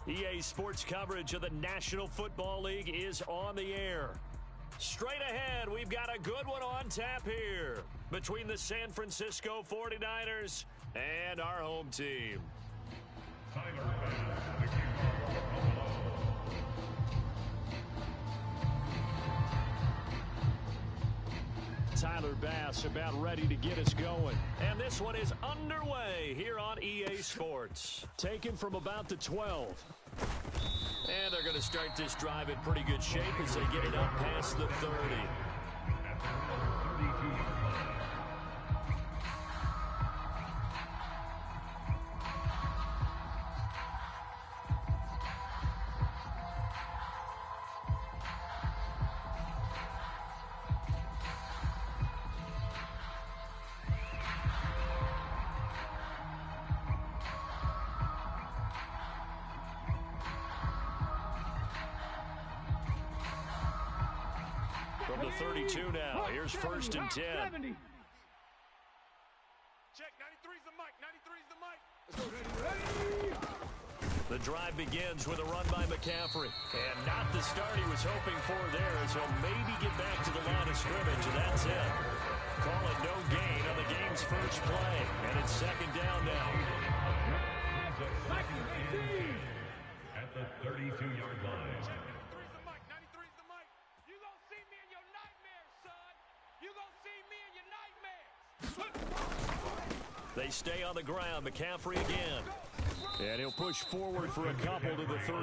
EA Sports coverage of the National Football League is on the air. Straight ahead, we've got a good one on tap here between the San Francisco 49ers and our home team. Tyler Bass about ready to get us going. And this one is underway here on EA Sports. Taken from about the 12. And they're going to start this drive in pretty good shape as they get it up past the 30. From the 32 now, here's 1st and 10. Check, 93's the mic, 93's the mic. Let's go, the drive begins with a run by McCaffrey. And not the start he was hoping for there, as he'll maybe get back to the line of scrimmage, and that's it. Call it no gain on the game's first play, and it's 2nd down now. At the 32-yard line. They stay on the ground. McCaffrey again. And he'll push forward for a couple to the 34.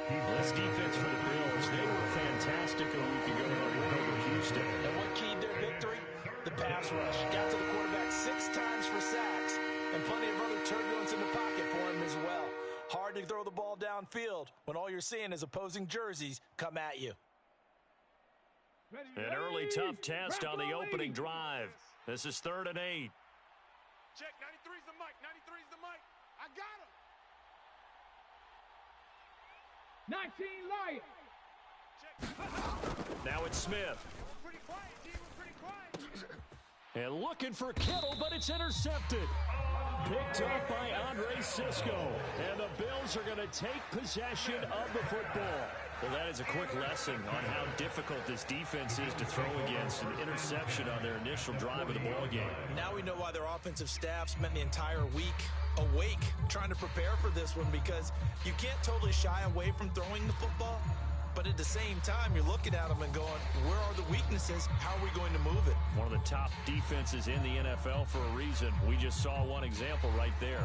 This defense for the Bills, they were fantastic a week ago over Houston. And what keyed their victory? The pass rush. Got to the quarterback 6 times for sacks. And plenty of other turbulence in the pocket for him as well. Hard to throw the ball downfield when all you're seeing is opposing jerseys come at you. An early tough test on the opening drive. This is 3rd and 8. Check, 93's the mic, 93's the mic. I got him. 19 Lions. Now it's Smith. We're pretty quiet, G. We're pretty quiet. And looking for Kittle, but it's intercepted. Picked up by Andre Sisco. And the Bills are going to take possession of the football. Well, that is a quick lesson on how difficult this defense is to throw against an interception on their initial drive of the ball game. Now we know why their offensive staff spent the entire week awake trying to prepare for this one, because you can't totally shy away from throwing the football, but at the same time, you're looking at them and going, where are the weaknesses? How are we going to move it? One of the top defenses in the NFL for a reason. We just saw one example right there.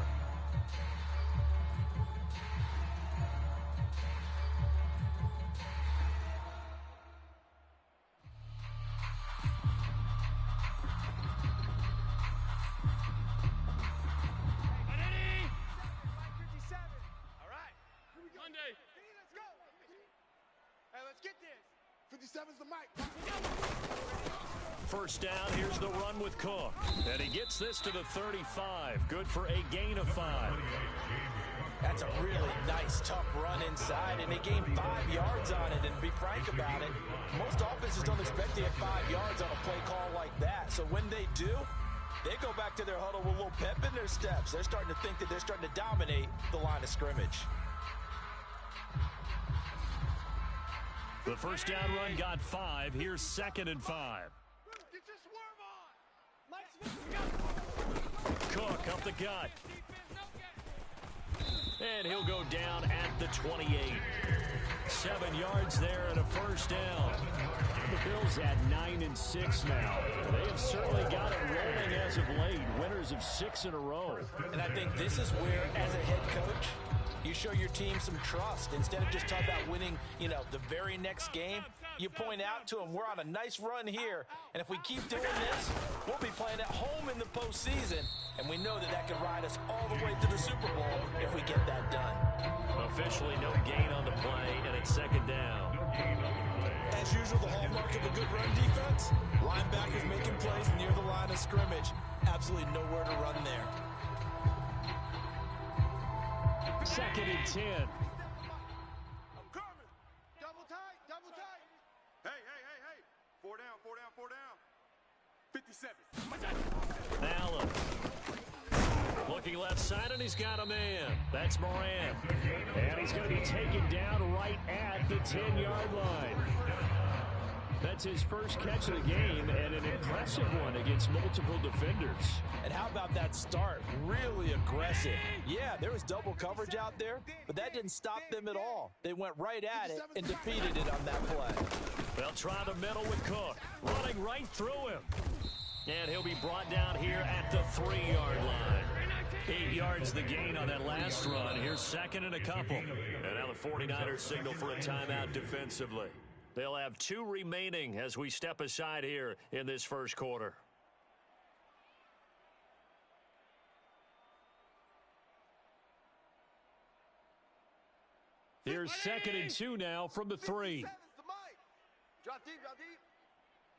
First down, here's the run with Cook. And he gets this to the 35. Good for a gain of 5. That's a really nice, tough run inside, and they gained 5 yards on it. And to be frank about it, most offenses don't expect to get 5 yards on a play call like that. So when they do, they go back to their huddle with a little pep in their steps. They're starting to think that they're starting to dominate the line of scrimmage. The first down run got 5. Here's 2nd and 5. Get your swerve on. Cook up the gut. And he'll go down at the 28. 7 yards there and a first down. The Bills at 9-6 now. They have certainly got it rolling as of late. Winners of 6 in a row. And I think this is where, as a head coach, you show your team some trust. Instead of just talking about winning, the very next game, you point out to them, we're on a nice run here, and if we keep doing this, we'll be playing at home in the postseason, and we know that that could ride us all the way to the Super Bowl if we get that done. Officially no gain on the play, and it's 2nd down. as usual, the hallmark of a good run defense. Linebackers making plays near the line of scrimmage. Absolutely nowhere to run there. 2nd and 10. I'm coming. Double tight, double tight. Hey. 4 down. 57. Allen. Looking left side, and he's got a man. That's Moran. And he's going to be taken down right at the 10-yard line. That's his first catch of the game, and an impressive one against multiple defenders. And how about that start? Really aggressive. Yeah, there was double coverage out there, but that didn't stop them at all. They went right at it and defeated it on that play. They'll try the middle with Cook, running right through him. And he'll be brought down here at the 3-yard line. 8 yards the gain on that last run. Here's 2nd and a couple. And now the 49ers signal for a timeout defensively. They'll have 2 remaining as we step aside here in this first quarter. Here's 2nd and 2 now from the 3. Drop deep.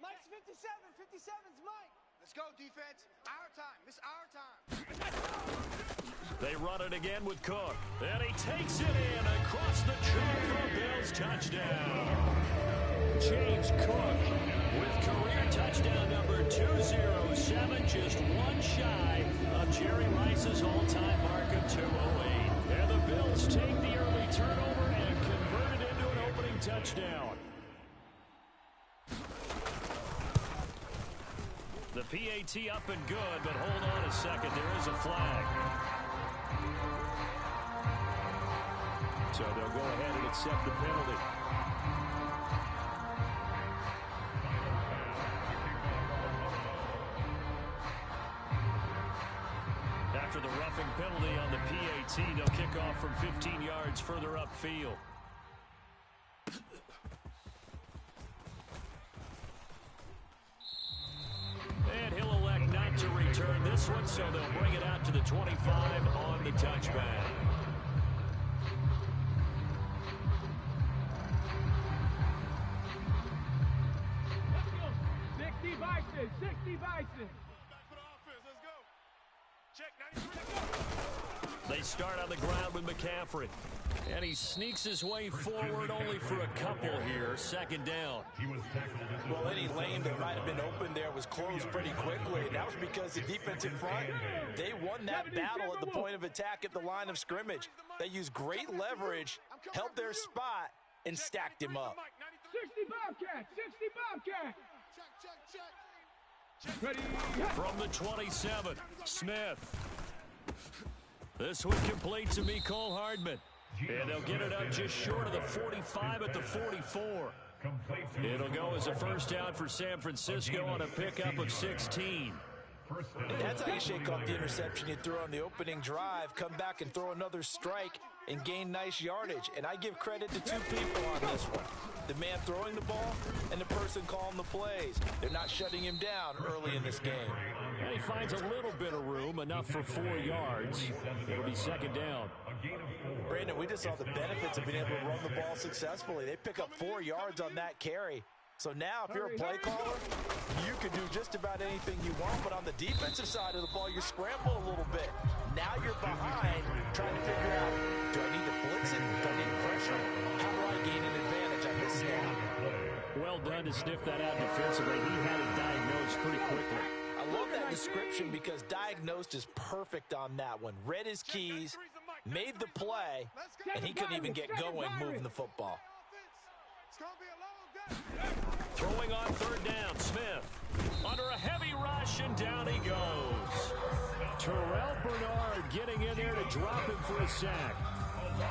Mike's 57. 57's Mike. Let's go, defense. Our time. It's our time. They run it again with Cook. And he takes it in across the track for a Bills touchdown. James Cook with career touchdown number 207, just one shy of Jerry Rice's all-time mark of 208. And the Bills take the early turnover and convert it into an opening touchdown. The PAT up and good, but hold on a second. There is a flag. So they'll go ahead and accept the penalty. After the roughing penalty on the PAT, they'll kick off from 15 yards further upfield. And he'll elect not to return this one, so they'll bring it out to the 25 on the touchback. Let's go. 60 Bison. 60 Bison. Back for the offense. Let's go. Check 93. They start on the ground with McCaffrey. And he sneaks his way forward only for a couple here. 2nd down. Well, any lane that might have been open there was closed pretty quickly, and that was because the defensive front, they won that battle at the point of attack at the line of scrimmage. They used great leverage, held their spot, and stacked him up. 60 Bobcat. 60 Bobcat. Check. Ready. From the 27, Smith. This one complete to Mecole Hardman. And they'll get it up just short of the 45 at the 44. It'll go as a first down for San Francisco on a pickup of 16. And that's how you shake off the interception you threw on the opening drive, come back and throw another strike and gain nice yardage. And I give credit to 2 people on this one. The man throwing the ball and the person calling the plays. They're not shutting him down early in this game. And he finds a little bit of room, enough for 4 yards. It'll be 2nd down. Brandon, we just saw the benefits of being able to run the ball successfully. They pick up 4 yards on that carry. So now, if you're a play caller, you can do just about anything you want, but on the defensive side of the ball, you scramble a little bit. Now you're behind, trying to figure out, do I need to blitz it? Do I need pressure? How do I gain an advantage on this snap? Well done to sniff that out defensively. He had it diagnosed pretty quickly. I love that description because diagnosed is perfect on that one. Read his keys, made the play, and he couldn't even get going moving the football. It's going to be a long day. Throwing on 3rd down, Smith. Under a heavy rush, and down he goes. Terrell Bernard getting in there to drop him for a sack.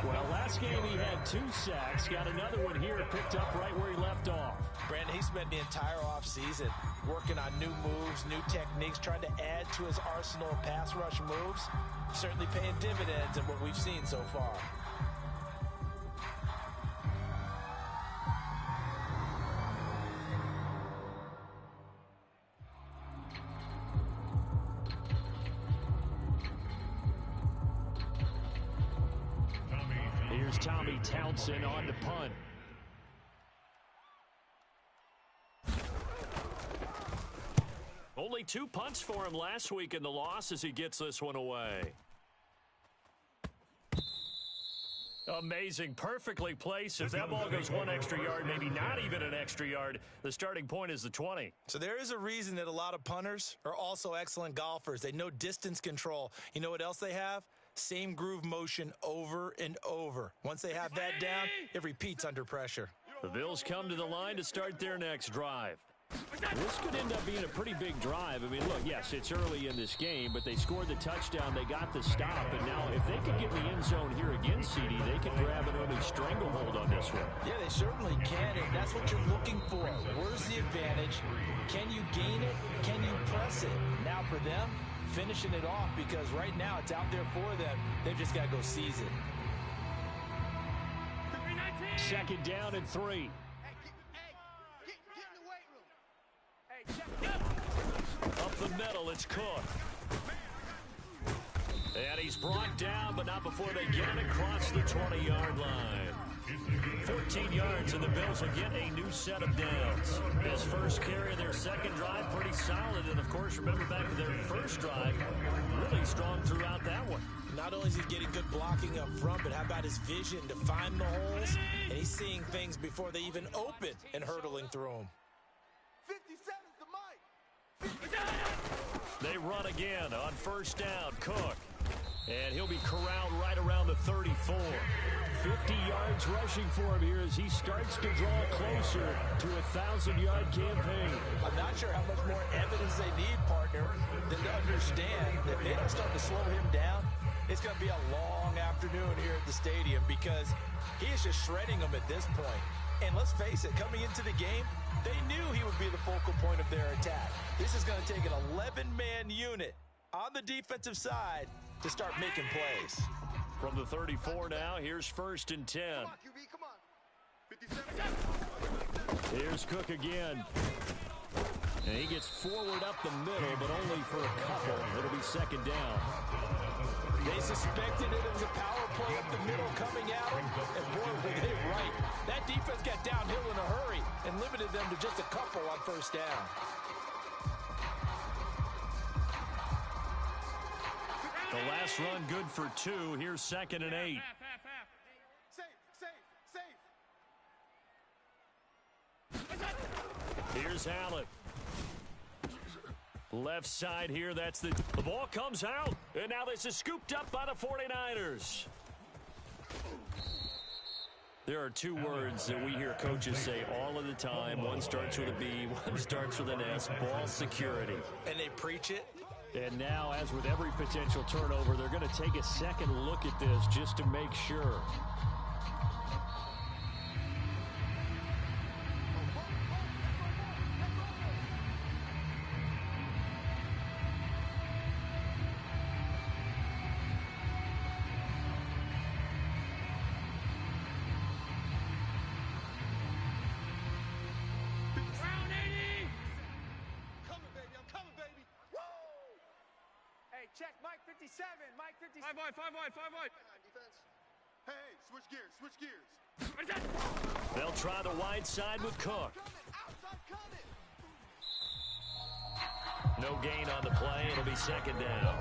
Well, last game he had 2 sacks. Got another one here picked up right where he left off. Brandon, he spent the entire offseason working on new moves, new techniques, trying to add to his arsenal of pass rush moves. Certainly paying dividends in what we've seen so far. Here's Tommy Townsend on the punt. Only 2 punts for him last week in the loss as he gets this one away. Amazing. Perfectly placed. If that ball goes 1 extra yard, maybe not even an extra yard, the starting point is the 20. So there is a reason that a lot of punters are also excellent golfers. They know distance control. You know what else they have? Same groove motion over and over. Once they have that down, it repeats under pressure. The Bills come to the line to start their next drive. This could end up being a pretty big drive. I mean, look, yes, it's early in this game, but they scored the touchdown. They got the stop. And now if they could get in the end zone here again, CD, they could grab an early stranglehold on this one. Yeah, they certainly can, and that's what you're looking for. Where's the advantage? Can you gain it? Can you press it? Now for them, finishing it off, because right now it's out there for them. They've just got to go seize it. 2nd down and 3. Up the middle, it's Cook. And he's brought down, but not before they get it across the 20-yard line. 14 yards, and the Bills will get a new set of downs. His first carry of their second drive, pretty solid. And, of course, remember back to their first drive, really strong throughout that one. Not only is he getting good blocking up front, but how about his vision to find the holes? And he's seeing things before they even open and hurtling through them. 57's the mic. They run again on 1st down. Cook. And he'll be corralled right around the 34. 50 yards rushing for him here as he starts to draw closer to a 1,000-yard campaign. I'm not sure how much more evidence they need, partner, than to understand that if they don't start to slow him down, it's going to be a long afternoon here at the stadium, because he is just shredding them at this point. And let's face it, coming into the game, they knew he would be the focal point of their attack. This is going to take an 11-man unit on the defensive side to start making plays. From the 34 now, here's 1st and 10. Come on, QB, come on. 57. Here's Cook again. And he gets forward up the middle, but only for a couple. It'll be 2nd down. They suspected it was a power play up the middle coming out, and boy, were they right. That defense got downhill in a hurry and limited them to just a couple on 1st down. The last run good for 2. Here's 2nd and 8. Safe. Here's Allen. Left side here, that's the ball comes out, and now this is scooped up by the 49ers. There are 2 words that we hear coaches say all of the time. One starts with a B, one starts with an S, ball security. And they preach it. And now, as with every potential turnover, they're going to take a second look at this just to make sure. Check, Mike 57, Mike 57. 5 wide. Defense. Hey, switch gears. They'll try the wide side with Cook. Outside coming. No gain on the play. It'll be 2nd down.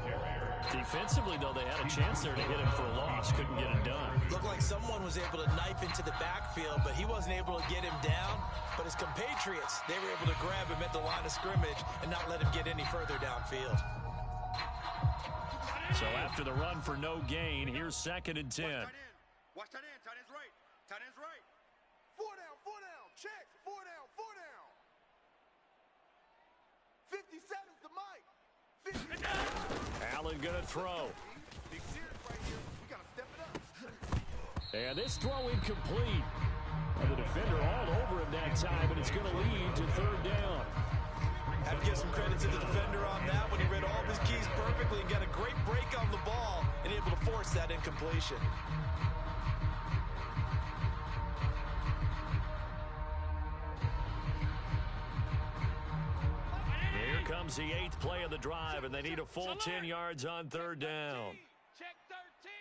Defensively, though, they had a chance there to hit him for a loss. Couldn't get it done. Looked like someone was able to knife into the backfield, but he wasn't able to get him down. But his compatriots, they were able to grab him at the line of scrimmage and not let him get any further downfield. So after the run for no gain, here's 2nd and 10. Watch tight end. Tight end's right. Tight end's right. 4 down. Check. 4 down. 57's the mic. 50. Allen gonna throw. Big series right here. We gotta step it up. And this throw incomplete. And the defender all over him that time, and it's going to lead to 3rd down. Have to give some credit to the defender on that one. He read all of his keys perfectly and got a great break on the ball and able to force that incompletion. Here comes the 8th play of the drive, and they need a full 10 yards on 3rd down. Check 13.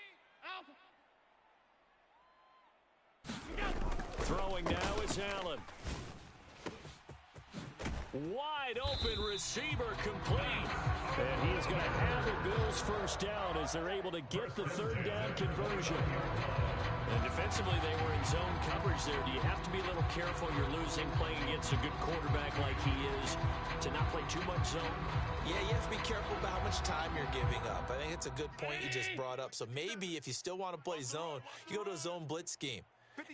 Alpha. Throwing now is Allen. Wide open receiver complete. And he is going to have the Bills first down as they're able to get the third down conversion. And defensively, they were in zone coverage there. Do you have to be a little careful? You're losing, playing against a good quarterback like he is, to not play too much zone? Yeah, you have to be careful about how much time you're giving up. I think it's a good point you just brought up. So maybe if you still want to play zone, you go to a zone blitz scheme.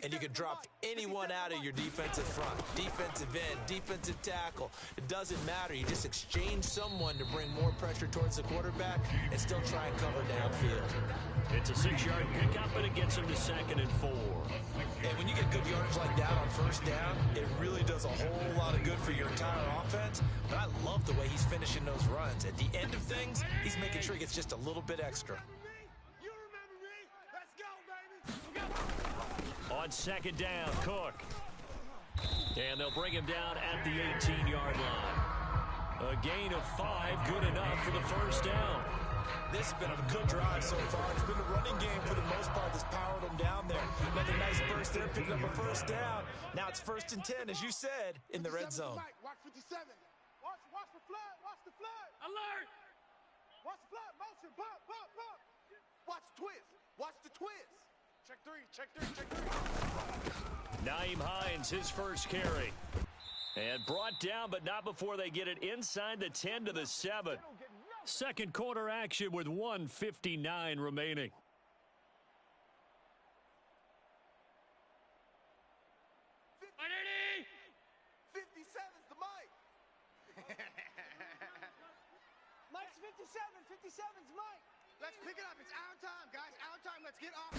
And you can drop anyone out of your defensive front, defensive end, defensive tackle. It doesn't matter. You just exchange someone to bring more pressure towards the quarterback and still try and cover downfield. It's a 6-yard pickup, and it gets him to 2nd and 4. And when you get good yardage like that on first down, it really does a whole lot of good for your entire offense. But I love the way he's finishing those runs. At the end of things, he's making sure he gets just a little bit extra. You remember me? Let's go, baby. On 2nd down, Cook. And they'll bring him down at the 18-yard line. A gain of 5, good enough for the first down. This has been a good drive so far. It's been a running game for the most part that's powered them down there. Another nice burst there, picking up a first down. Now it's 1st and 10, as you said, in the red zone. Watch 57. Watch the flood. Watch the flood. Alert! Watch the flood. Motion. Bump. Watch the twist. Watch the twist. Check three. Naeem Hines, his first carry. And brought down, but not before they get it inside the 10 to the 7. Second quarter action with 1:59 remaining. Underneath! 57's the mic. Mike's 57. 57's Mike. Let's pick it up. It's our time, guys. Our time. Let's get off.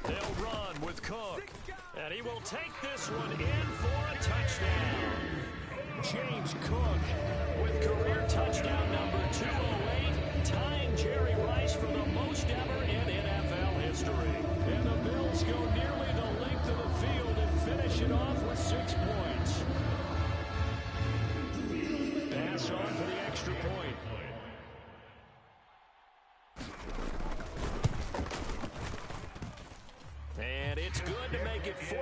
They'll run with Cook. And he will take this one in for a touchdown. James Cook with career touchdown number 208, tying Jerry Rice for the most ever in NFL history. And the Bills go nearly the length of the field and finish it off with 6 points. Pass on for the extra point. And it's good to make it 14-0.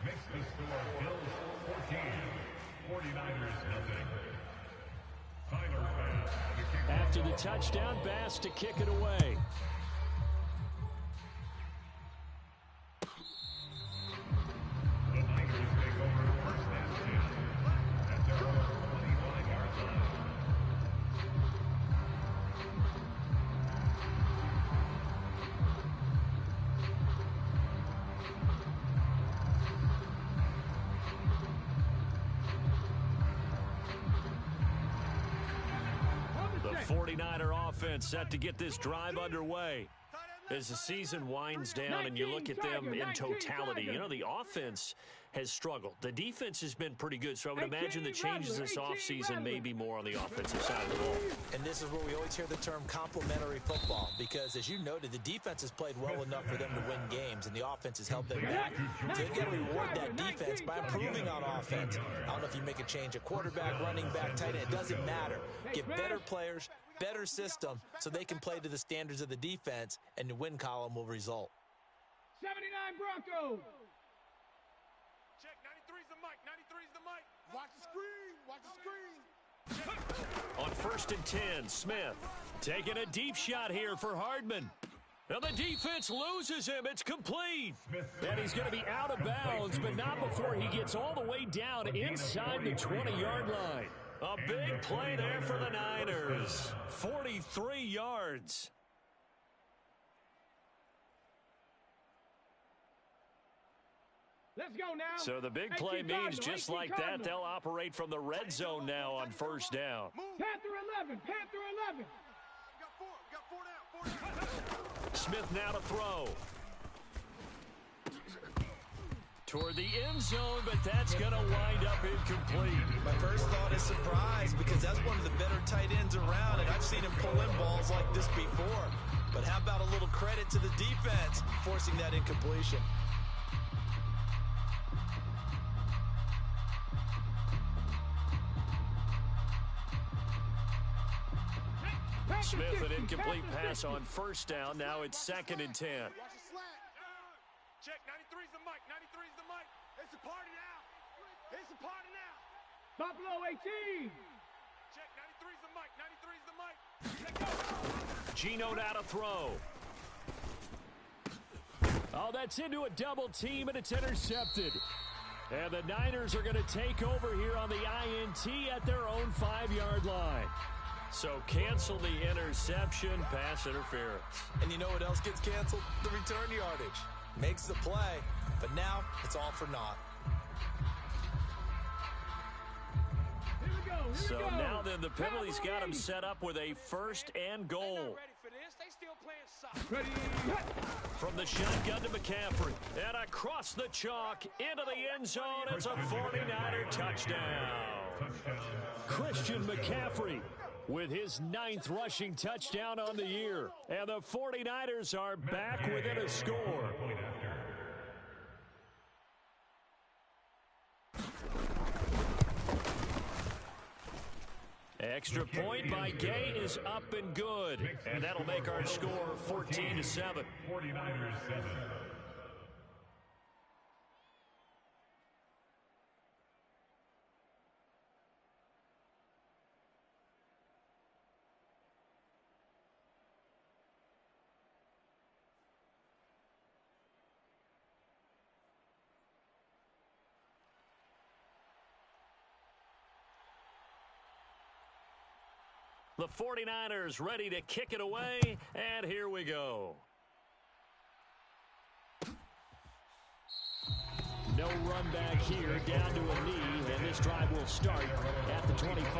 Makes the score Bills 14, 49ers nothing. Tyler Bass to kick After the touchdown, Bass to kick it away. The Niners take over 1st and 10 at their own 25-yard line. The 49er offense set to get this drive underway. As the season winds down and you look at them in totality, you know, the offense has struggled. The defense has been pretty good, so I would imagine the changes this offseason may be more on the offensive side of the ball. And this is where we always hear the term complementary football, because as you noted, the defense has played well enough for them to win games, and the offense has held them back. So they've got to reward that defense by improving on offense. I don't know if you make a change at quarterback, running back, tight end, it doesn't matter. Get better players, better system, so they can play to the standards of the defense, and the win column will result. 79 Broncos! Check. 93's the mic. 93's the mic. Watch the screen. Watch the screen. On 1st and 10, Smith taking a deep shot here for Hardman. Now the defense loses him. It's complete. And he's going to be out of bounds, but not before he gets all the way down inside the 20-yard line. A big play there for the Niners. 43 yards. Let's go now. So the big play means just like that, they'll operate from the red zone now on 1st down. Panther 11. Panther 11. We got four down. Smith now to throw. Toward the end zone, but that's going to wind up incomplete. My first thought is surprise, because that's one of the better tight ends around, and I've seen him pull in balls like this before. But how about a little credit to the defense forcing that incompletion? Smith, an incomplete pass on 1st down. Now it's 2nd and 10. Watch the slant. Check. 93's the mic. 93's the mic. It's a party now. Buffalo 18. Check, 93's the mic, 93's the mic. Let go. Geno now to throw. Oh, that's into a double team, and it's intercepted. And the Niners are going to take over here on the INT at their own 5-yard line. So cancel the interception, pass interference. And you know what else gets canceled? The return yardage. Makes the play, but now it's all for naught. Here we go. So now then, the penalty's got him set up with a first and They're goal. not ready for this. They still playing soft. Ready. From the shotgun to McCaffrey. And across the chalk into the end zone. It's a 49er touchdown. Christian McCaffrey with his 9th rushing touchdown on the year. And the 49ers are back within a score. Extra point by Gay is up and good. And that'll make our score 14-7. 49ers 7. The 49ers ready to kick it away, and here we go. No run back here, down to a knee, and this drive will start at the 25.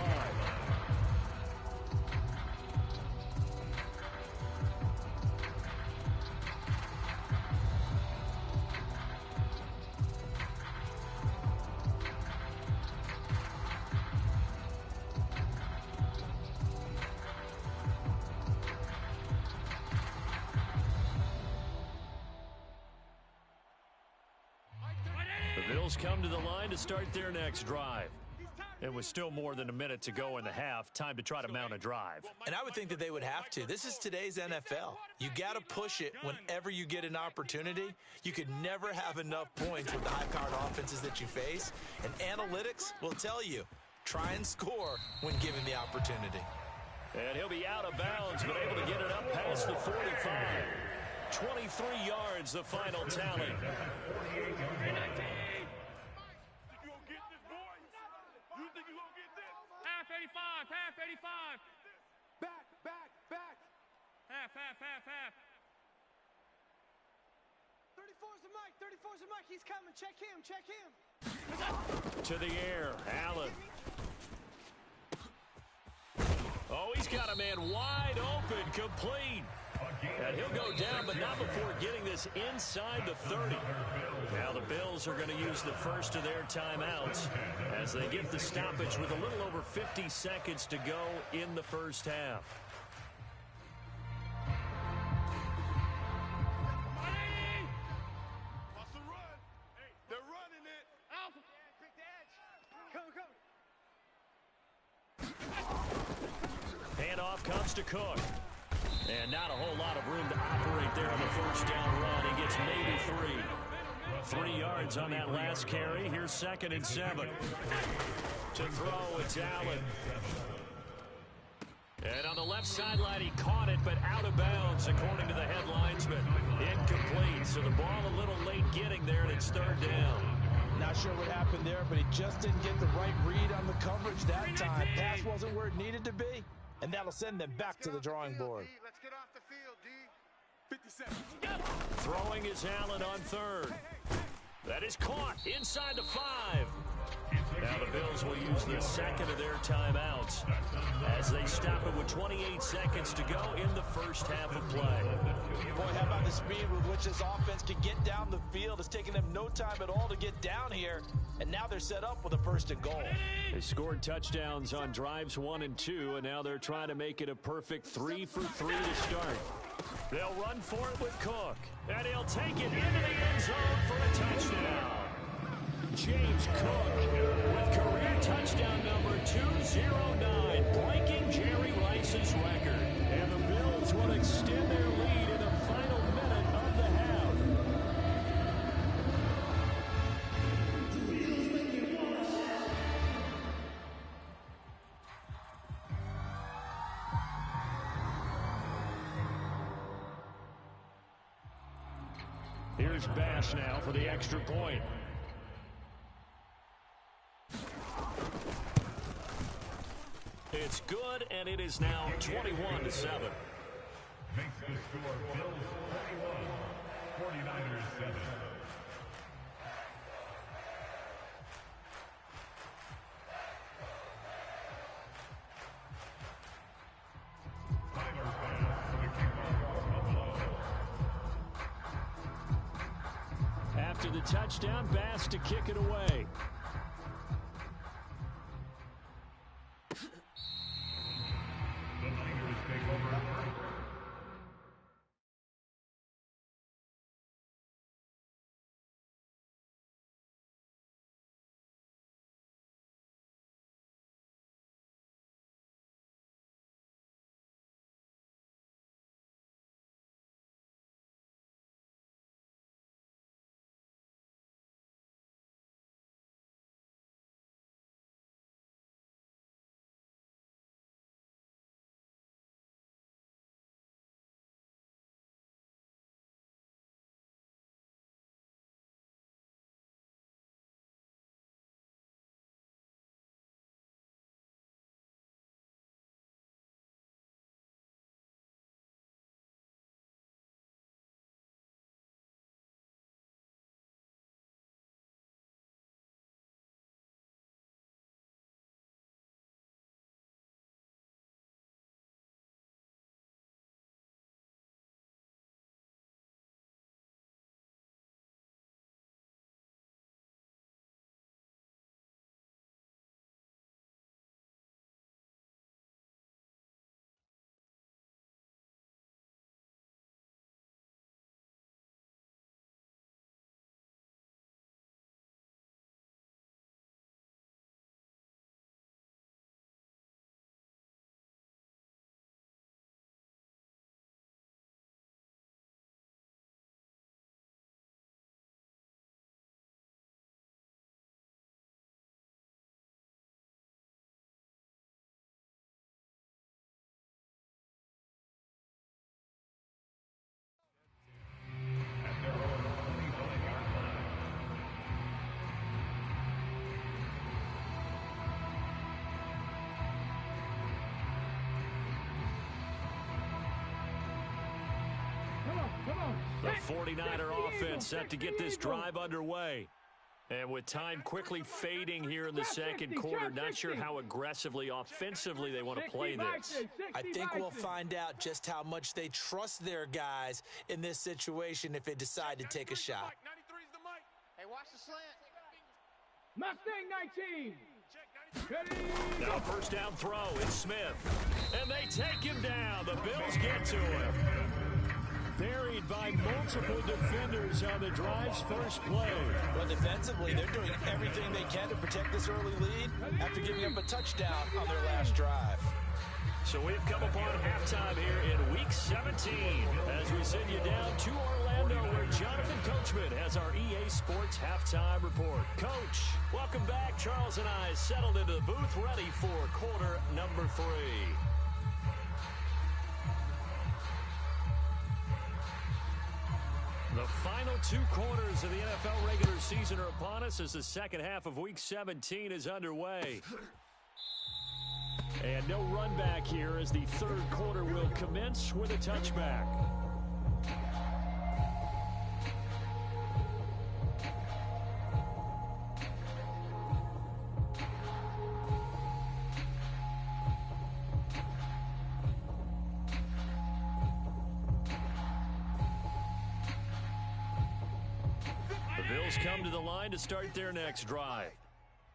The Bills come to the line to start their next drive. It was still more than a minute to go in the half. Time to try to mount a drive. And I would think that they would have to. This is today's NFL. You got to push it whenever you get an opportunity. You could never have enough points with the high-powered offenses that you face. And analytics will tell you, try and score when given the opportunity. And he'll be out of bounds, but able to get it up past the 45. 23 yards, the final tally. You gonna get this, boy? You think you gonna get this? Half 85. Half 85. Back, back, back. Half. 34's the mic. 34's the mic. He's coming. Check him. Check him. To the air, Allen. Oh, he's got a man wide open, complete. And he'll go down, but not before getting this inside the 30. Now the Bills are going to use the first of their timeouts as they get the stoppage with a little over 50 seconds to go in the first half. What's the run? Hey, they're running it. Alpha. Pick the edge. Come. Handoff comes to Cook. And not a whole lot of room to operate there on the first down run. He gets maybe 3. 3 yards on that last carry. Here's 2nd and 7. To throw, it's Allen. And on the left sideline, he caught it, but out of bounds, according to the head linesman. Incomplete, so the ball a little late getting there, and it's 3rd down. Not sure what happened there, but he just didn't get the right read on the coverage that time. Pass wasn't where it needed to be, and that'll send them back to the drawing board. Let's get off the field, D. 57. Throwing is Allen on 3rd. That is caught inside the 5. Now the Bills will use the second of their timeouts as they stop it with 28 seconds to go in the first half of play. Boy, how about the speed with which this offense can get down the field? It's taken them no time at all to get down here, and now they're set up with a 1st and goal. They scored touchdowns on drives 1 and 2, and now they're trying to make it a perfect 3 for 3 to start. They'll run for it with Cook, and he'll take it into the end zone for a touchdown. James Cook with career touchdown number 209, breaking Jerry Rice's record. And the Bills will extend their lead in the final minute of the half. Here's Bass now for the extra point. It's good, and it is now 21-7. Makes the score Bills 41, 49ers 7. After the touchdown, Bass to kick it away. The Niners take over first. The 49er offense set to get this drive underway. And with time quickly fading here in the second quarter, not sure how aggressively, offensively they want to play this. I think we'll find out just how much they trust their guys in this situation if they decide to take a shot. 93's the mic. Hey, watch the slant. Mustang 19. Ready? Now first down throw, it's Smith. And they take him down. The Bills get to him. Buried by multiple defenders on the drive's first play. Well, defensively, they're doing everything they can to protect this early lead after giving up a touchdown on their last drive. So we've come upon halftime here in Week 17 as we send you down to Orlando where Jonathan Coachman has our EA Sports Halftime Report. Coach, welcome back. Charles and I settled into the booth ready for quarter number 3. The final 2 quarters of the NFL regular season are upon us as the second half of Week 17 is underway. And no run back here as the third quarter will commence with a touchback. Come to the line to start their next drive.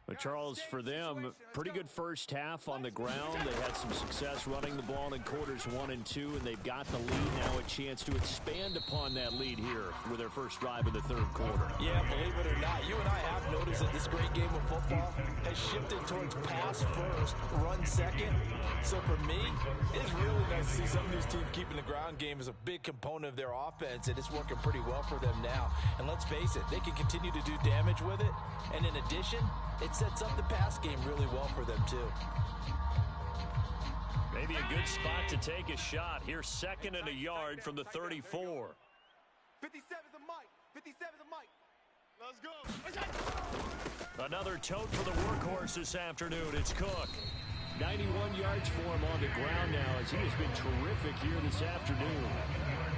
But Charles, for them, pretty good first half on the ground. They had some success running the ball in quarters 1 and 2, and they've got the lead now, a chance to expand upon that lead here with their first drive in the third quarter. Yeah, believe it or not, you and I have noticed that this great game of football has shifted towards pass first, run second. So for me, it's really nice to see some of these teams keeping the ground game as a big component of their offense, and it's working pretty well for them now. And let's face it, they can continue to do damage with it. And in addition, it sets up the pass game really well for them, too. Maybe a good spot to take a shot. Here's second and a yard from the 34. 57's the mic. 57's a mic. Let's go. Another tote for the workhorse this afternoon. It's Cook. 91 yards for him on the ground now as he has been terrific here this afternoon.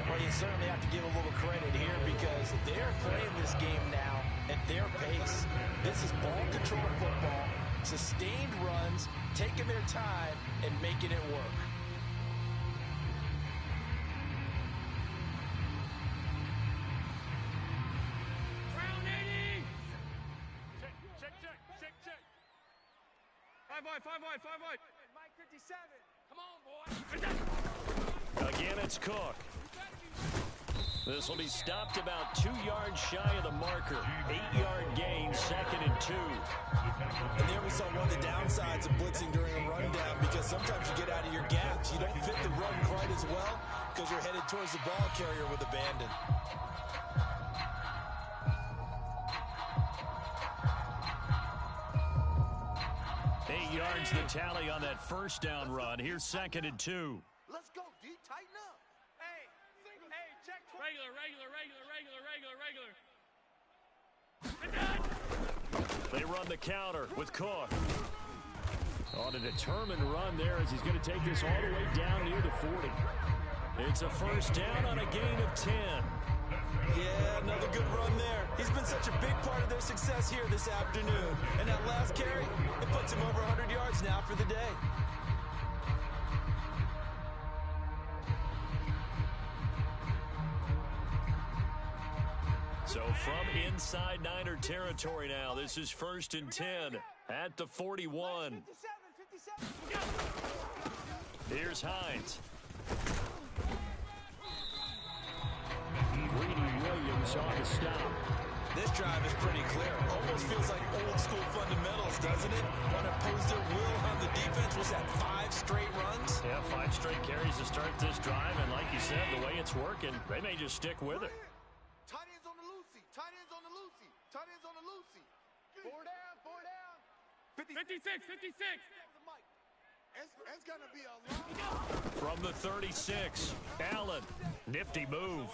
Well, you certainly have to give a little credit here because they're playing this game now at their pace. This is ball control football, sustained runs, taking their time, and making it work. Round 80! Check. 5 wide. Mike 57. Come on, boy. Again, it's Cook. This will be stopped about 2 yards shy of the marker. 8-yard gain, 2nd and 2. And there we saw one of the downsides of blitzing during a rundown because sometimes you get out of your gaps. You don't fit the run quite as well because you're headed towards the ball carrier with abandon. Yards the tally on that first down run. Here's 2nd and 2. Let's go, D. Tighten up. Hey, check. Regular. They run the counter with Cook. On a determined run there as he's going to take this all the way down near the 40. It's a first down on a gain of 10. Yeah, another good run there. He's been such a big part of their success here this afternoon. And that last carry, it puts him over 100 yards now for the day. So from inside Niner territory now, this is 1st and 10 at the 41. 57. Here's Hines. Greedy Williams on the stop. This drive is pretty clear. Almost feels like old school fundamentals, doesn't it? Want to impose their will on the defense. Was that 5 straight runs? Yeah, 5 straight carries to start this drive. And like you said, the way it's working, they may just stick with it. Tight ends on the Lucy. Tight ends on the Lucy. Tight ends on the Lucy. 4 down. 56. It's going to be a long... From the 36, Allen. Nifty move.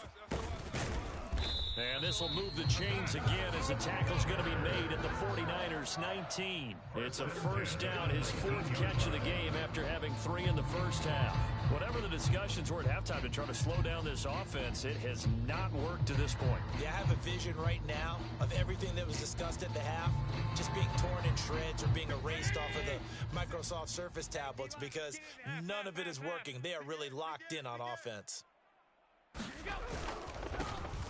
And this will move the chains again as the tackle's going to be made at the 49ers 19. It's a first down, his 4th catch of the game after having 3 in the first half. Whatever the discussions were at halftime to try to slow down this offense, it has not worked to this point. Yeah, I have a vision right now of everything that was discussed at the half just being torn in shreds or being erased off of the Microsoft Surface tablets because none of it is working. They are really locked in on offense.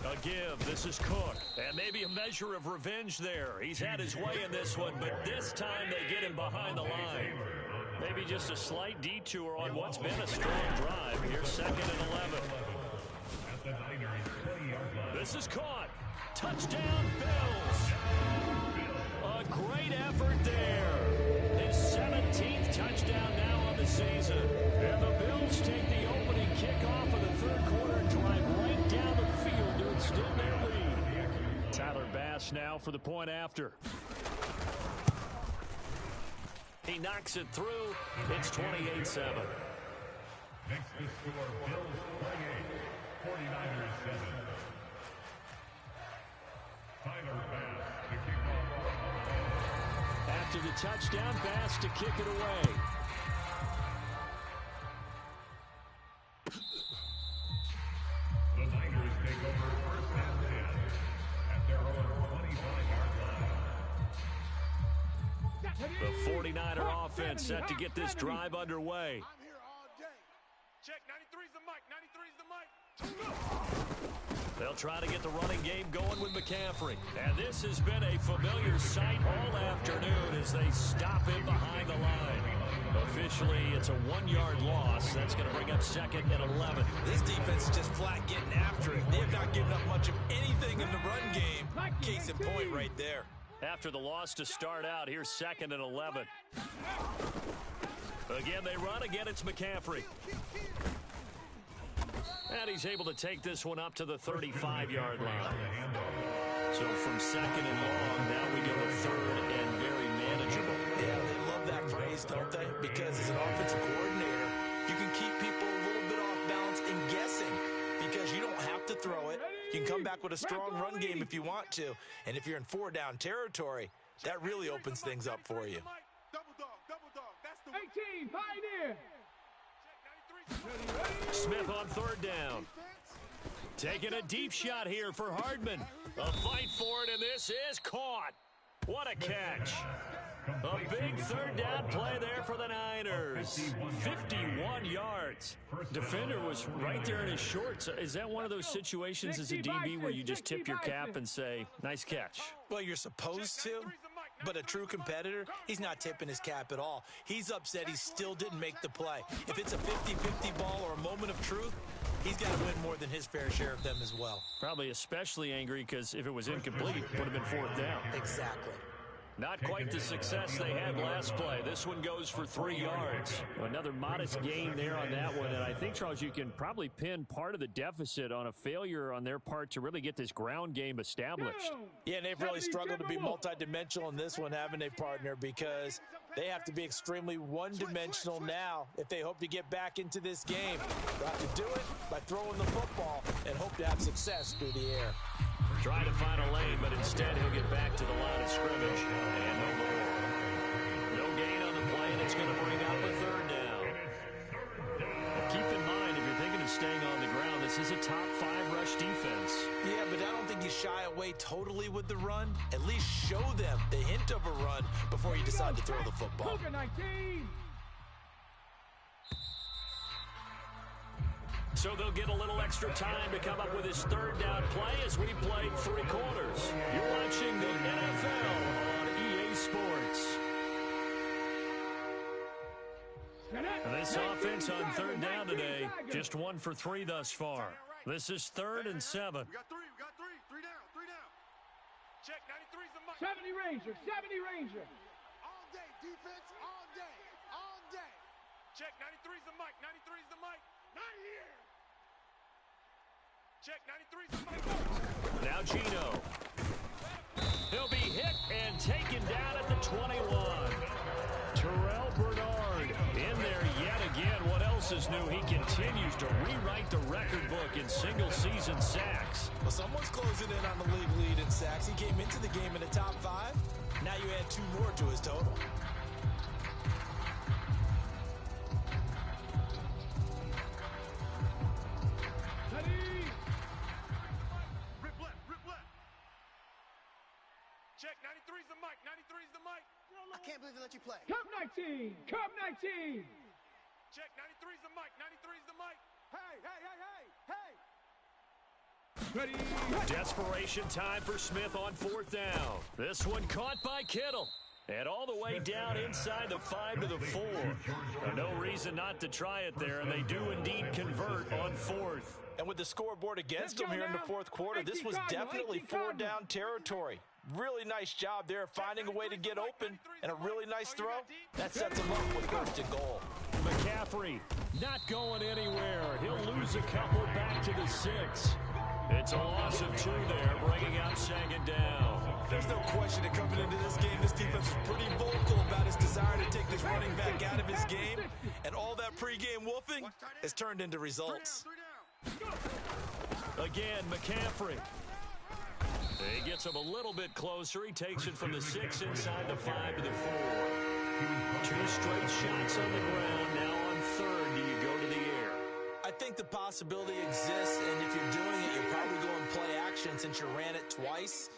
A give. This is Cook. And maybe a measure of revenge there. He's had his way in this one, but this time they get him behind the line. Maybe just a slight detour on what's been a strong drive. Here's 2nd and 11. This is caught. Touchdown, Bills. A great effort there. His 17th touchdown now on the season. And the Bills take the opening kickoff of the 3rd quarter and drive right down the field to extend their lead. Tyler Bass now for the point after. He knocks it through. It's 28-7. Next to score, Bills 28, 49ers 7. Tyler Bass to kick off. After the touchdown, Bass to kick it away. The Niners take over 1st and 10 at their own 25-yard line. The 49er offense set to get this drive underway. I'm here all day. Check. 93's the mic. They'll try to get the running game going with McCaffrey. And this has been a familiar sight all afternoon as they stop him behind the line. Officially, it's a 1-yard loss. That's going to bring up 2nd and 11. This defense is just flat getting after it. They have not given up much of anything in the run game. Case in point right there. After the loss to start out, here's 2nd and 11. Again, they run. Again, it's McCaffrey. And he's able to take this one up to the 35-yard line. So from 2nd and long, now we go to 3rd and very manageable. Yeah, they love that phrase, don't they? Because as an offensive coordinator, you can keep people a little bit off balance and guessing because you don't have to throw it. You can come back with a strong run game if you want to. And if you're in 4-down territory, that really opens things up for you. Double dog, that's the 18, Pioneer. Smith on 3rd down. Taking a deep shot here for Hardman. A fight for it, and this is caught. What a catch. A big 3rd down play there for the Niners. 51 yards. Defender was right there in his shorts. Is that one of those situations as a DB where you just tip your cap and say, nice catch? Well, you're supposed to, but a true competitor, he's not tipping his cap at all. He's upset he still didn't make the play. If it's a 50-50 ball or a moment of truth, he's got to win more than his fair share of them as well. Probably especially angry because if it was incomplete, it would have been 4th down. Exactly. Not quite the success they had last play. This one goes for 3 yards. Another modest gain there on that one. And I think, Charles, you can probably pin part of the deficit on a failure on their part to really get this ground game established. Yeah, and they've really struggled to be multidimensional in this one, haven't they, partner? Because they have to be extremely one-dimensional now if they hope to get back into this game. They'll have to do it by throwing the football and hope to have success through the air. Trying to find a lane, but instead he'll get back to the line of scrimmage. And no more. No gain on the play, and it's going to bring up a 3rd down. Now keep in mind, if you're thinking of staying on the ground, this is a top 5 rush defense. Yeah, but I don't think you shy away totally with the run. At least show them the hint of a run before you decide to throw the football. Cougar 19. So they'll get a little extra time to come up with his 3rd down play as we played 3 quarters. You're watching the NFL on EA Sports. And this offense on 3rd down today, just 1 for 3 thus far. This is 3rd and 7. We got 3. 3 down. Check, 93's the mic. 70 Ranger, 70 Ranger. All day, defense, all day. Check, 93's the mic. 93's the mic. Not here. Check, 93's the mic. Now Gino. He'll be hit and taken down at the 21. Terrell Bernard in there yet again. What else is new? He continues to rewrite the record book in single-season sacks. Well, someone's closing in on the league lead in sacks. He came into the game in the top 5. Now you add 2 more to his total. Rip left. Check, 93's the mic. 93's the mic. I can't believe they let you play. Cup 19, Cup 19. Check, 93's the mic. 93's the mic. Hey. Ready. Desperation time for Smith on 4th down. This one caught by Kittle. And all the way down inside the 5 to the 4. No reason not to try it there, and they do indeed convert on 4th. And with the scoreboard against them here in the 4th quarter, this was definitely 4-down territory. Really nice job there finding a way to get open, and a really nice throw. That sets them up with 1st and goal. McCaffrey not going anywhere. He'll lose a couple back to the 6. It's a loss of 2 there, bringing out 2nd down. There's no question that coming into this game, this defense was pretty vocal about his desire to take this running back out of his game, and all that pregame wolfing has turned into results. 3 down. Again, McCaffrey. He gets him a little bit closer. He takes it from the 6 inside the 5 to the 4. 2 straight shots on the ground. Now on 3rd, do you go to the air? I think the possibility exists, and if you're doing it, you're probably going play action since you ran it twice.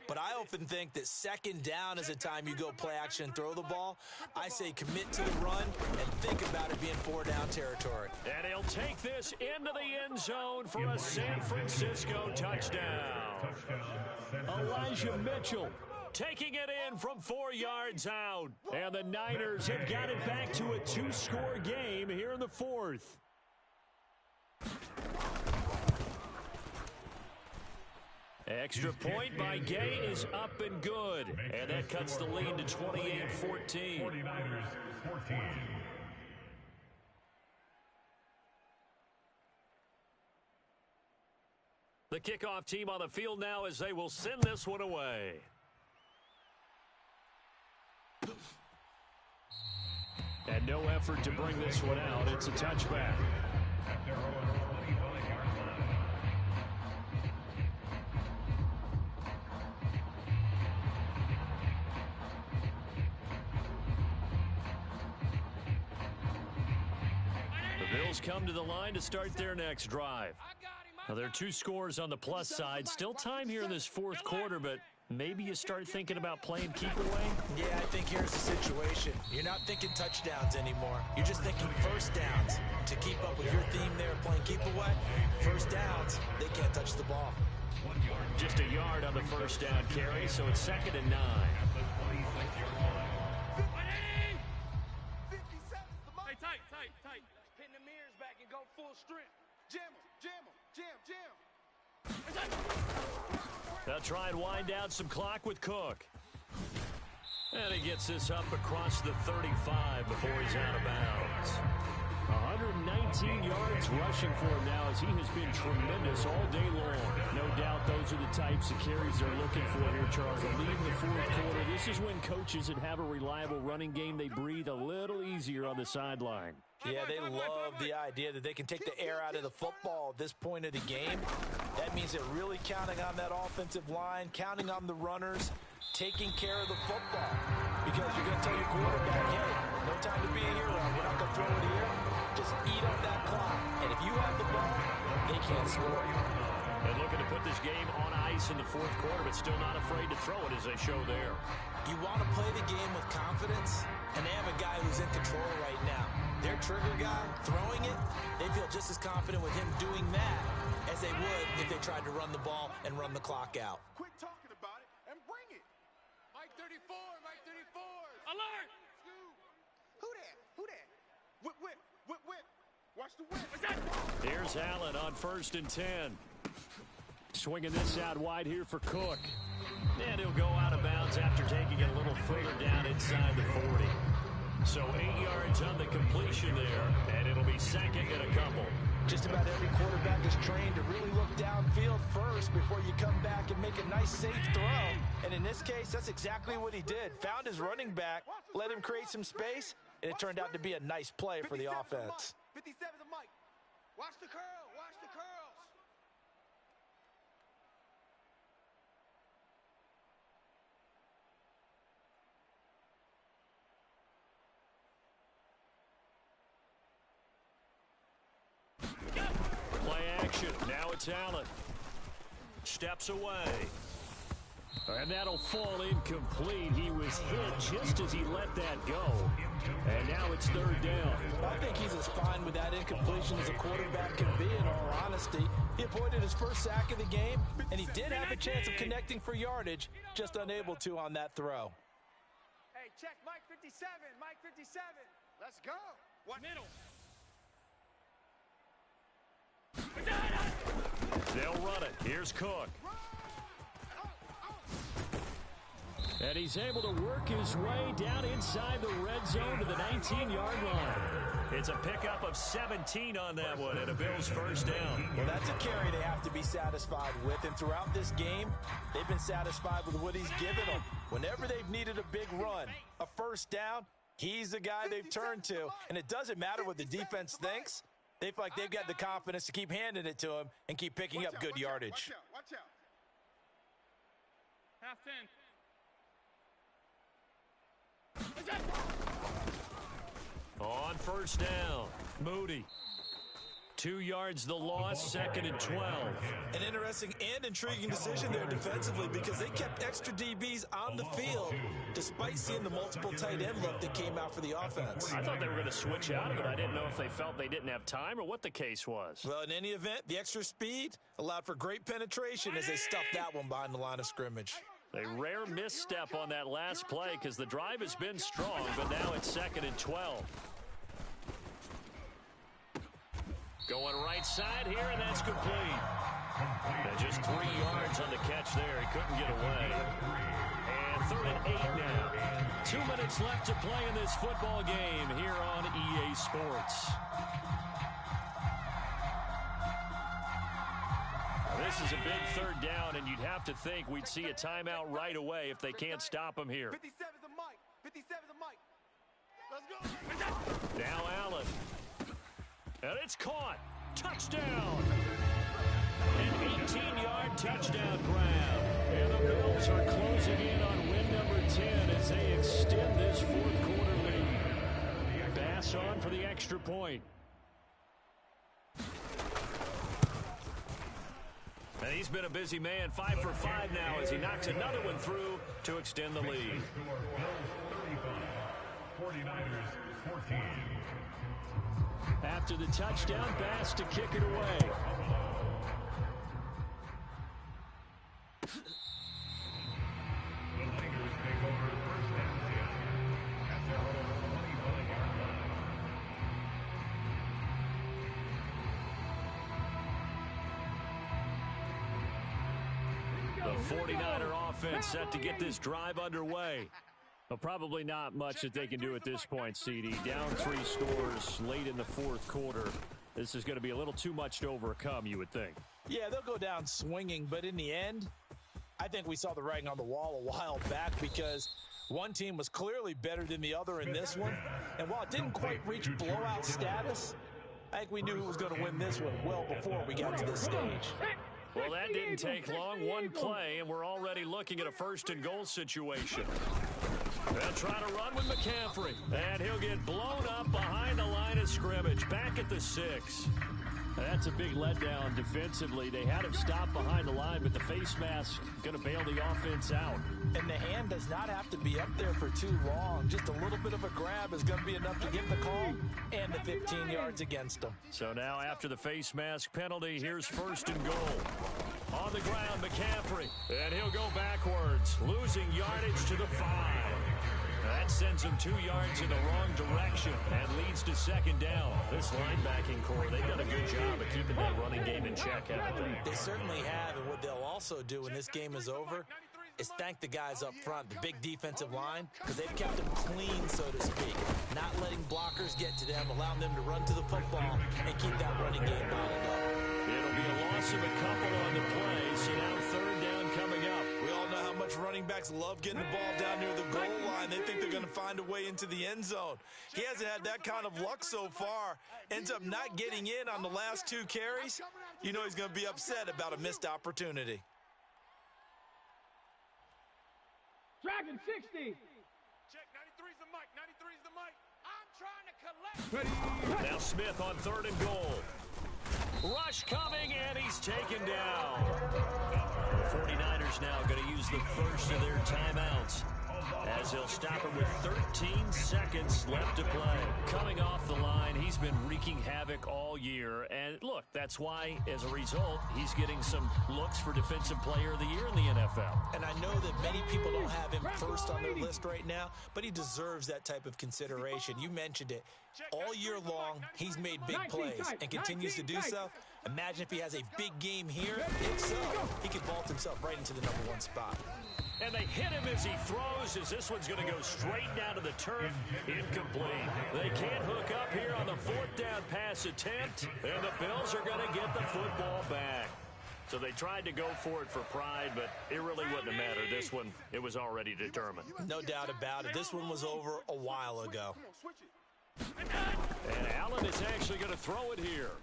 But I often think that 2nd down is a time you go play action and throw the ball. I say commit to the run and think about it being 4-down territory. And he'll take this into the end zone for a San Francisco touchdown. Elijah Mitchell taking it in from 4 yards out. And the Niners have got it back to a 2-score game here in the 4th. Extra point by Gay is up and good. And that cuts the lead to 28-14. 49ers 14. The kickoff team on the field now as they will send this one away. And no effort to bring this one out. It's a touchback. At their own 25-yard line. Bills come to the line to start their next drive. Now, there are 2 scores on the plus side. Still time here in this fourth quarter, but maybe you start thinking about playing keep away? Yeah, I think here's the situation. You're not thinking touchdowns anymore. You're just thinking first downs. To keep up with your theme there playing keep away, first downs, they can't touch the ball. Just a yard on the first down carry, so it's 2nd and 9. 57's the mark. Hey, tight. Pin the mirrors back and go full strength. Jam him, jam. They'll try and wind down some clock with Cook. And he gets this up across the 35 before he's out of bounds. 119 yards rushing for him now as he has been tremendous all day long. No doubt those are the types of carries they're looking for here, Charles. A lead in the fourth quarter. This is when coaches that have a reliable running game, they breathe a little easier on the sideline. Yeah, they love the idea that they can take the air out of the football at this point of the game. That means they're really counting on that offensive line, counting on the runners, taking care of the football. Because you're going to tell your quarterback, hey, no time to be a hero. We're not going to throw it here. Just eat up that clock. And if you have the ball, they can't score. They're looking to put this game on ice in the fourth quarter, but still not afraid to throw it as they show there. You want to play the game with confidence, and they have a guy who's in control right now. Their trigger guy, throwing it, they feel just as confident with him doing that as they would if they tried to run the ball and run the clock out. Quit talking about it and bring it. Mike 34. Alert! Who that? Whip. Watch the whip. Here's Allen on 1st and 10. Swinging this out wide here for Cook. And he'll go out of bounds after taking it a little further down inside the 40. So 8 yards on the completion there, and it'll be 2nd and a couple. Just about every quarterback is trained to really look downfield first before you come back and make a nice, safe throw. And in this case, that's exactly what he did. Found his running back, let him create some space, and it turned out to be a nice play for the offense. 57's the mic. Watch the curl. Play action. Now it's Allen. Steps away. And that'll fall incomplete. He was hit just as he let that go. And now it's 3rd down. I think he's as fine with that incompletion as a quarterback can be, in all honesty. He avoided his first sack of the game, and he did have a chance of connecting for yardage, just unable to on that throw. Hey, check Mike 57. Let's go. What? Middle. They'll run it. Here's Cook. And he's able to work his way down inside the red zone to the 19-yard line. It's a pickup of 17 on that one and a Bills first down. Well, that's a carry they have to be satisfied with. And throughout this game, they've been satisfied with what he's given them. Whenever they've needed a big run, a first down, he's the guy they've turned to. And it doesn't matter what the defense thinks. They feel like they've got the confidence to keep handing it to him and keep picking up good yardage. Watch out. Half 10. On first down, Moody. 2 yards the loss, 2nd and 12. An interesting and intriguing decision there defensively because they kept extra DBs on the field despite seeing the multiple tight end look that came out for the offense. I thought they were going to switch out of it. I didn't know if they felt they didn't have time or what the case was. Well, in any event, the extra speed allowed for great penetration as they stuffed that one behind the line of scrimmage. A rare misstep on that last play because the drive has been strong, but now it's 2nd and 12. Going right side here, and that's complete. And just 3 yards on the catch there. He couldn't get away. And 3rd and 8 now. 2 minutes left to play in this football game here on EA Sports. Now, this is a big 3rd down, and you'd have to think we'd see a timeout right away if they can't stop him here. 57's the mic. 57's the mic. Let's go. Now Allen. And it's caught. Touchdown. An 18-yard touchdown grab. And the Bills are closing in on win number 10 as they extend this fourth quarter lead. Bass on for the extra point. He's been a busy man, 5 for 5 now as he knocks another one through to extend the lead. Bills 49ers 14. After the touchdown, Bass to kick it away. The Niners take over first and 10 at their own 21-yard line. The 49er offense set to get this drive underway. Well, probably not much that they can do at this point, CD. Down 3 scores late in the fourth quarter. This is going to be a little too much to overcome, you would think. Yeah, they'll go down swinging, but in the end, I think we saw the writing on the wall a while back because one team was clearly better than the other in this one. And while it didn't quite reach blowout status, I think we knew who was going to win this one well before we got to this stage. Well, that didn't take long. One play, and we're already looking at a first-and-goal situation. They'll try to run with McCaffrey, and he'll get blown up behind the line of scrimmage, back at the 6. That's a big letdown defensively. They had him stop behind the line, but the face mask going to bail the offense out. And the hand does not have to be up there for too long. Just a little bit of a grab is going to be enough to get the call and the 15 yards against them. So now after the face mask penalty, here's first and goal. On the ground, McCaffrey, and he'll go backwards, losing yardage to the 5. That sends him 2 yards in the wrong direction and leads to second down. This linebacking core, they've done a good job of keeping that running game in check, haven't they? They certainly have, and what they'll also do when this game is over is thank the guys up front, the big defensive line, because they've kept them clean, so to speak, not letting blockers get to them, allowing them to run to the football and keep that running game bottled up. It'll be a loss of a couple on the play, so now third down coming up. We all know how much running backs love getting the ball down near the goal line. They think they're going to find a way into the end zone. He hasn't had that kind of luck so far. Ends up not getting in on the last 2 carries. You know he's going to be upset about a missed opportunity. Dragon 60. Check, 93's the mic, 93's the mic. I'm trying to collect. Now Smith on third and goal. Rush coming, and he's taken down. The 49ers now going to use the first of their timeouts as they'll stop him with 13 seconds left to play. Coming off the line, he's been wreaking havoc all year. And look, that's why, as a result, he's getting some looks for Defensive Player of the Year in the NFL. And I know that many people don't have him first on their list right now, but he deserves that type of consideration. You mentioned it. All year long, he's made big plays and continues to do so. Imagine if he has a big game here. If so, he could vault himself right into the #1 spot. And they hit him as he throws, as this one's going to go straight down to the turf. Incomplete. They can't hook up here on the 4th down pass attempt, and the Bills are going to get the football back. So they tried to go for it for pride, but it really wouldn't have mattered. This one, it was already determined. No doubt about it. This one was over a while ago. And Allen is actually going to throw it here.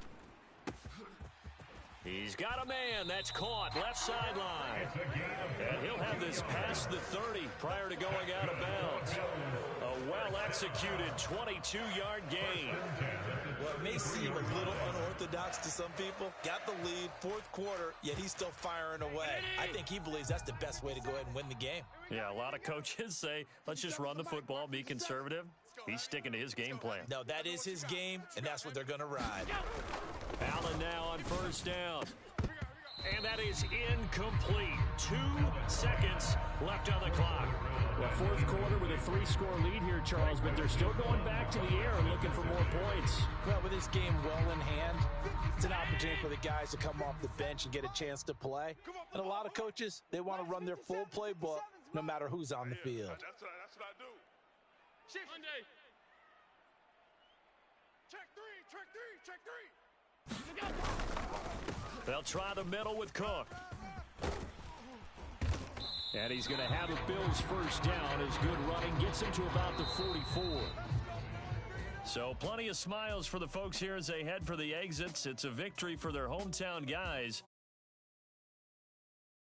He's got a man. That's caught. Left sideline. And he'll have this past the 30 prior to going out of bounds. A well-executed 22-yard gain. Well, it may seem a little unorthodox to some people. Got the lead, 4th quarter, yet he's still firing away. I think he believes that's the best way to go ahead and win the game. Yeah, a lot of coaches say, let's just run the football, be conservative. He's sticking to his game plan. No, that is his game, and that's what they're going to ride. Allen now on first down. And that is incomplete. 2 seconds left on the clock. Well, 4th quarter with a 3-score lead here, Charles, but they're still going back to the air and looking for more points. Well, with this game well in hand, it's an opportunity for the guys to come off the bench and get a chance to play. And a lot of coaches, they want to run their full playbook no matter who's on the field. That's what I do. Monday. Check 3, check 3, check 3. They'll try the middle with Cook. And he's going to have a Bills first down as good running gets him to about the 44. So plenty of smiles for the folks here as they head for the exits. It's a victory for their hometown guys.